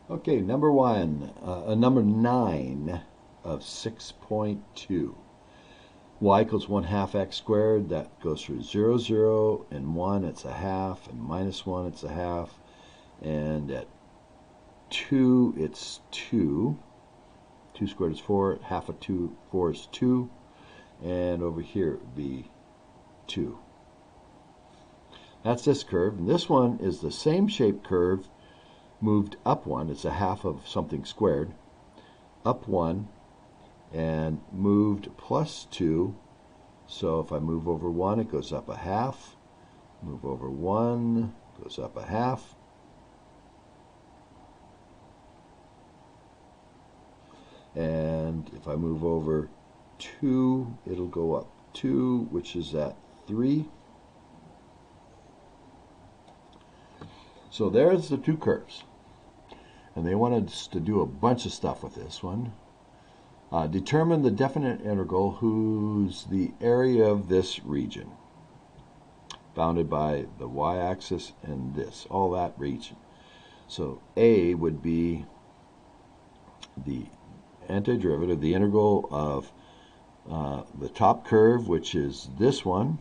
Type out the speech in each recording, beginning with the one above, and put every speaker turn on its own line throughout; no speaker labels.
Okay, number 9 of 6.2. Y equals 1/2 x squared. That goes through 0, 0, and 1, it's a half, and minus 1, it's a half, and at 2, it's 2. 2 squared is 4, half of 2, 4 is 2, and over here it would be 2. That's this curve, and this one is the same shape curve moved up 1. It's a half of something squared. Up 1 and moved plus 2. So if I move over 1, it goes up a half. Move over 1, goes up a half. And if I move over 2, it'll go up 2, which is at 3. So there's the two curves. And they wanted us to do a bunch of stuff with this one. Determine the definite integral whose the area of this region, bounded by the y-axis and this, all that region. So A would be the antiderivative, the integral of the top curve, which is this one,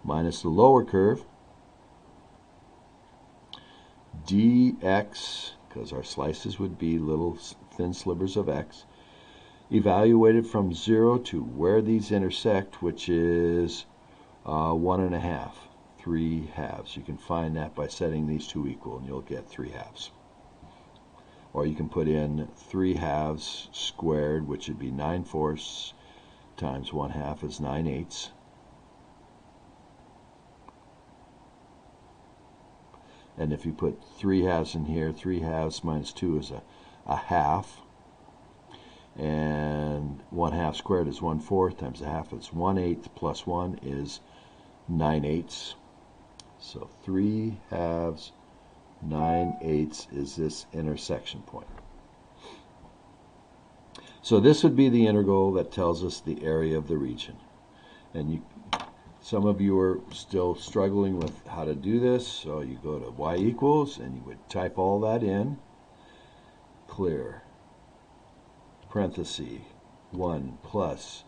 minus the lower curve, dx, because our slices would be little thin slivers of x, evaluated from 0 to where these intersect, which is 1.5, 3 halves. You can find that by setting these two equal, and you'll get 3 halves. Or you can put in 3 halves squared, which would be 9/4 times 1/2 is 9/8. And if you put 3 halves in here, 3 halves minus 2 is a half. And 1/2 squared is 1/4 times a half. It's 1/8 plus 1 is 9/8. So 3 halves, 9/8 is this intersection point. So this would be the integral that tells us the area of the region. And some of you are still struggling with how to do this, so you go to y equals, and you would type all that in, clear, parenthesis, 1 plus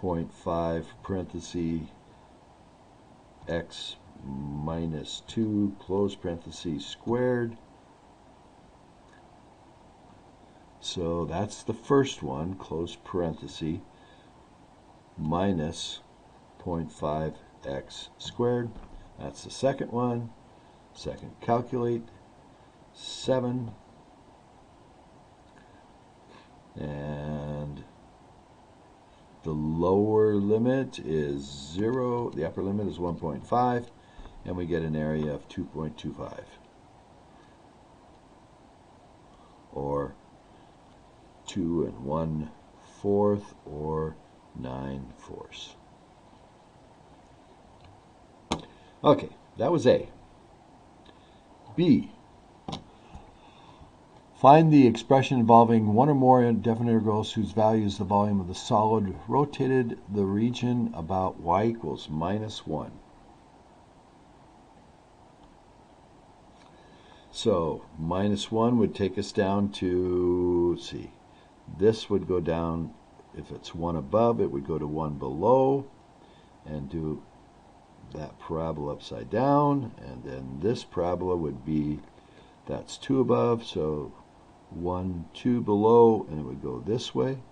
0.5 parenthesis x minus 2 close parenthesis squared. So that's the first one, close parenthesis, minus 0.5 x squared. That's the second one. Second, calculate 7, and the lower limit is 0, the upper limit is 1.5, and we get an area of 2.25, or 2 1/4, or 9/4. Okay, that was A. B. Find the expression involving one or more definite integrals whose value is the volume of the solid rotated the region about y equals -1. So -1 would take us down to, let's see, this would go down, if it's 1 above, it would go to 1 below, and do that parabola upside down, and then this parabola would be, that's 2 above, so 1, 2 below, and it would go this way.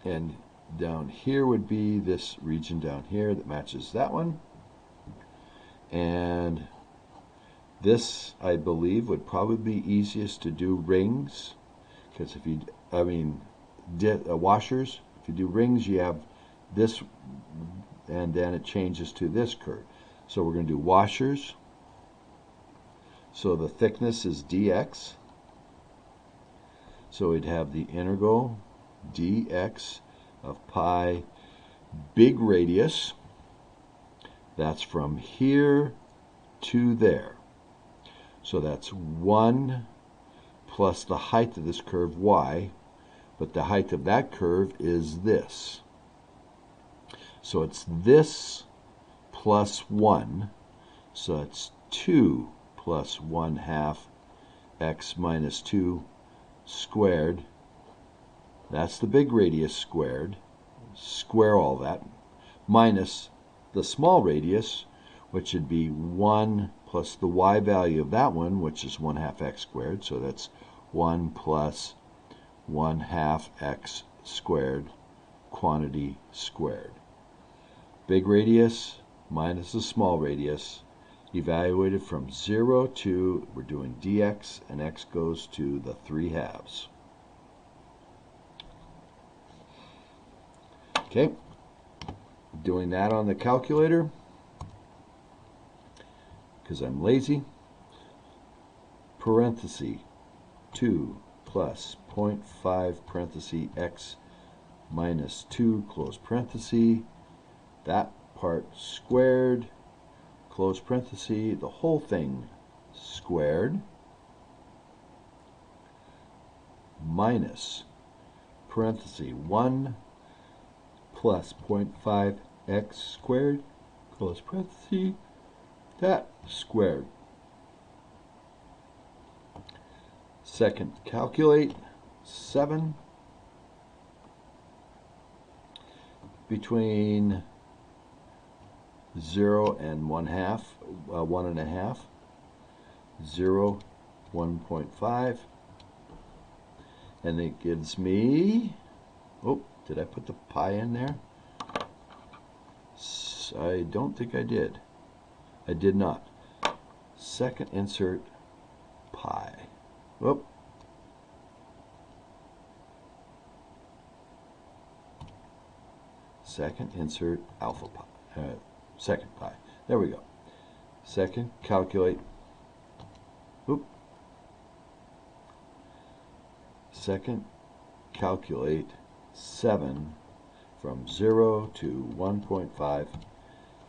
And down here would be this region down here that matches that one. And this, I believe, would probably be easiest to do rings, because if you, washers, if you do rings, you have this, and then it changes to this curve. So we're going to do washers. So the thickness is dx. So we'd have the integral dx of pi big radius. That's from here to there. So that's 1 plus the height of this curve, y, but the height of that curve is this. So it's this plus 1. So it's 2 plus 1/2 x minus 2 squared. That's the big radius squared. Square all that. Minus the small radius, which would be 1 plus the y value of that one, which is 1/2 x squared. So that's 1 plus 1/2 x squared, quantity squared. Big radius minus the small radius, evaluated from 0 to, we're doing dx, and x goes to the 3/2. Okay, doing that on the calculator because I'm lazy. Parenthesis 2 plus 0.5 parenthesis x minus 2 close parenthesis, that part squared, close parenthesis, the whole thing squared, minus parenthesis 1 plus 0.5 x squared, close parenthesis, that squared. Second, calculate 7 between 0 and 1/2, 1.5, 0, 1.5, and it gives me, oh, did I put the pi in there? I don't think I did. I did not. Second, insert pi. Whoop. Second, insert alpha pi. Second pi. There we go. Second, calculate. Oop. Second, calculate 7 from 0 to 1.5.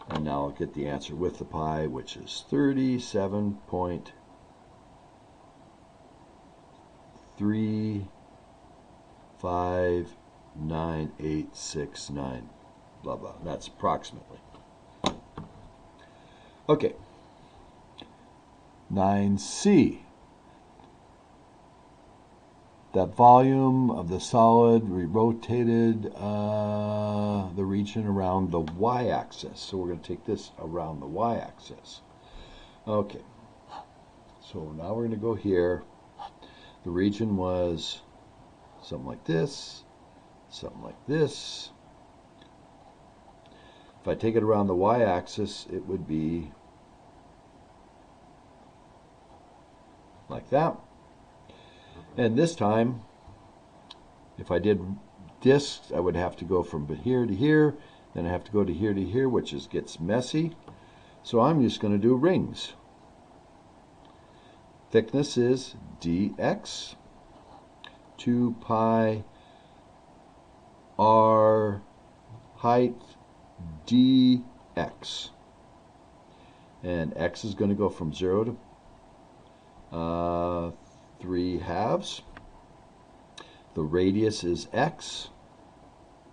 And now I'll get the answer with the pi, which is 37.35989, blah blah. That's approximately. Okay. 9c. That volume of the solid, we rotated the region around the y-axis. So we're going to take this around the y-axis. Okay. So now we're going to go here. The region was something like this, something like this. If I take it around the y-axis, it would be like that. And this time, if I did discs, I would have to go from here to here, then I have to go to here, which gets messy. So I'm just going to do rings. Thickness is dx, 2 pi r height dx. And x is going to go from 0 to 3/2. The radius is x,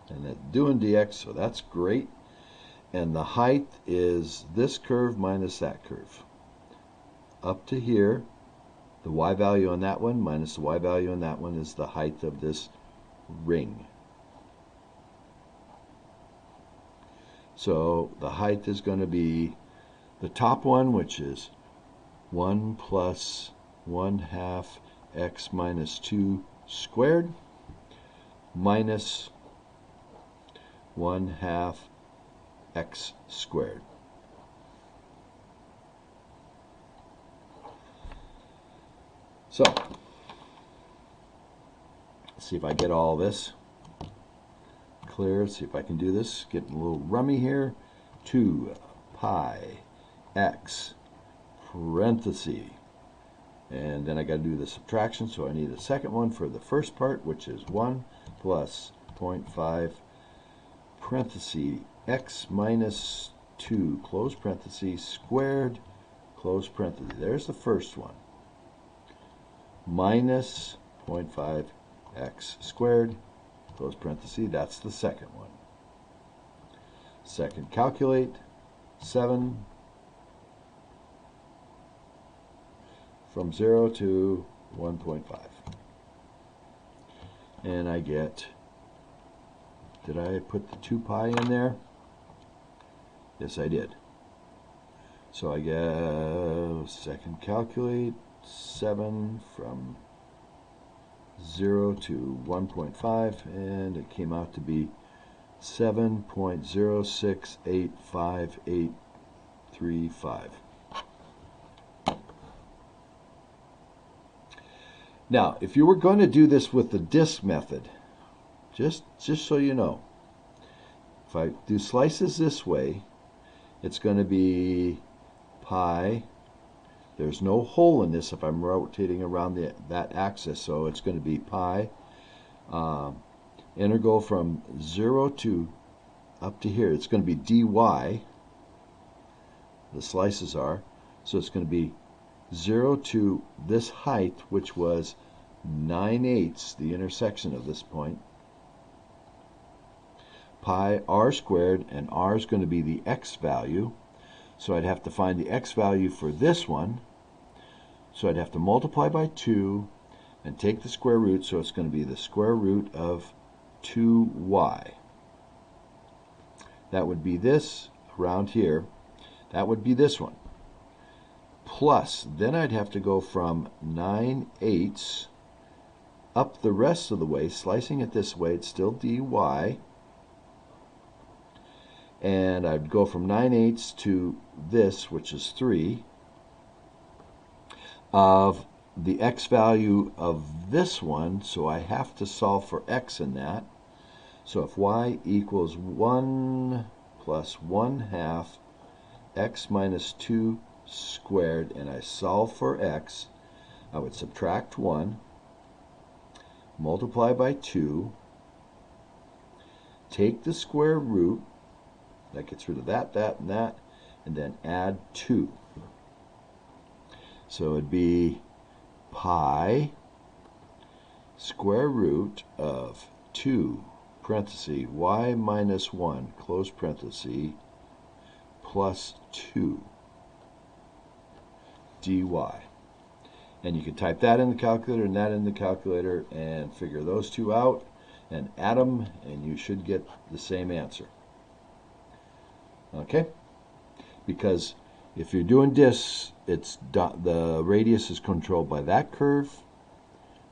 and that's doing dx, so that's great. And the height is this curve minus that curve. Up to here, the y value on that one minus the y value on that one is the height of this ring. So the height is going to be the top one, which is 1 plus 1/2 x minus 2 squared, minus 1/2 x squared. So, let's see if I get all this clear. See if I can do this. Getting a little rummy here. 2 pi x parenthesis. And then I got to do the subtraction, so I need a second one for the first part, which is 1 plus 0.5 parenthesis x minus 2 close parenthesis squared close parenthesis. There's the first one. Minus 0.5 x squared close parenthesis. That's the second one. Second, calculate 7 from 0 to 1.5. And I get, did I put the 2 pi in there? Yes, I did. So I get second, calculate 7 from 0 to 1.5, and it came out to be 7.0685835. Now, if you were going to do this with the disk method, just so you know, if I do slices this way, it's going to be pi. There's no hole in this if I'm rotating around that axis, so it's going to be pi. Integral from 0 to up to here, it's going to be dy. The slices are, so it's going to be 0 to this height, which was 9/8, the intersection of this point, pi r squared, and r is going to be the x value. So I'd have to find the x value for this one. So I'd have to multiply by 2 and take the square root, so it's going to be the square root of 2y. That would be this around here. That would be this one. Plus, then I'd have to go from 9/8 up the rest of the way, slicing it this way, it's still dy. And I'd go from 9/8 to this, which is 3, of the x value of this one, so I have to solve for x in that. So if y equals 1 plus 1/2 x minus 2 squared, and I solve for x, I would subtract 1, multiply by 2, take the square root, that gets rid of that, and that, and then add 2. So it'd be pi square root of 2 parenthesis y minus 1 close parenthesis plus 2 dy. And you can type that in the calculator and that in the calculator and figure those two out and add them, and you should get the same answer. Okay? Because if you're doing disks, the radius is controlled by that curve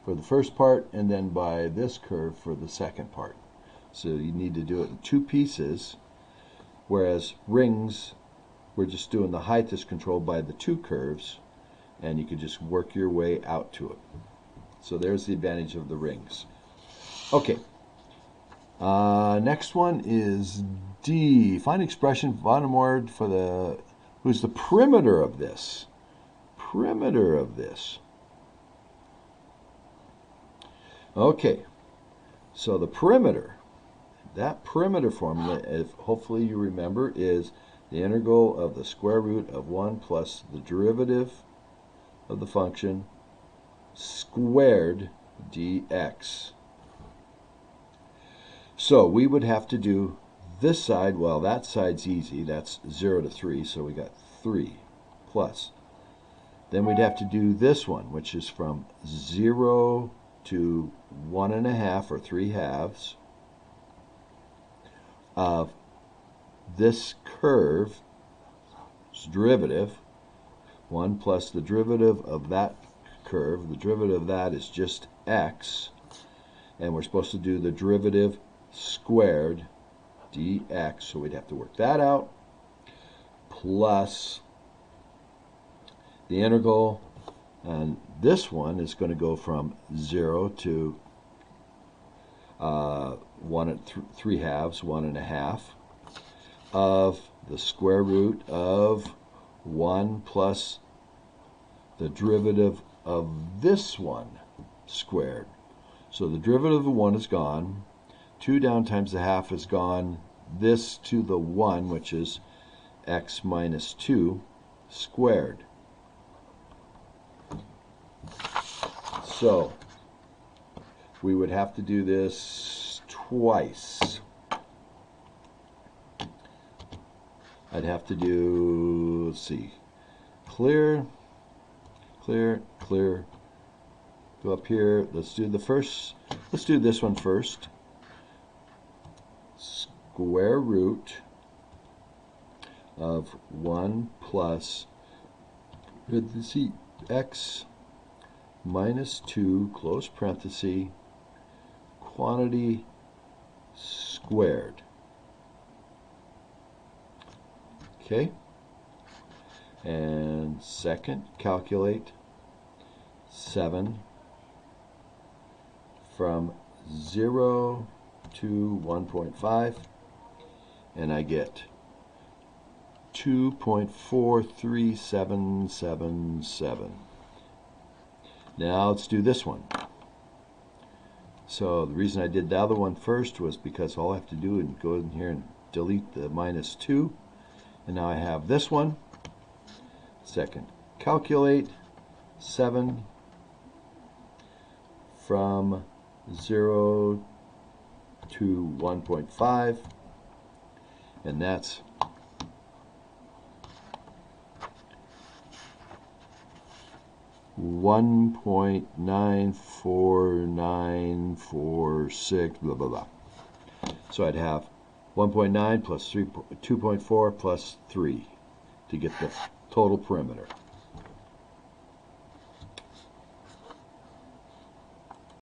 for the first part and then by this curve for the second part. So you need to do it in 2 pieces, whereas rings, we're just doing the height is controlled by the 2 curves, and you can just work your way out to it. So there's the advantage of the rings. Okay. Next one is D. Find expression bottom word for who's the perimeter of this. Perimeter of this. Okay. So the perimeter, that perimeter formula, if hopefully you remember, is the integral of the square root of 1 plus the derivative of the function squared dx. So we would have to do this side, well, that side's easy, that's 0 to 3, so we got 3 plus. Then we'd have to do this one, which is from 0 to 1.5 or 3/2 of this curve's derivative, 1 plus the derivative of that curve. The derivative of that is just x, and we're supposed to do the derivative squared dx, so we'd have to work that out, plus the integral, and this one is going to go from 0 to 1 and 3/2, 1.5, of the square root of 1 plus the derivative of this one squared. So the derivative of 1 is gone. 2 down times the half is gone. This to the 1, which is x minus 2 squared. So we would have to do this twice. I'd have to do, let's see, clear, clear, clear. Go up here. Let's do the first. Let's do this one first. Square root of 1 plus parenthesis x minus 2 close parenthesis quantity squared. Okay. And second, calculate 7 from 0 to 1.5, and I get 2.43777. Now let's do this one. So the reason I did the other one first was because all I have to do is go in here and delete the minus 2, and now I have this one. Second, calculate 7 from 0 to 1.5, and that's 1.94946, blah, blah, blah. So I'd have 1.9 plus 2.4 plus 3 to get the total perimeter.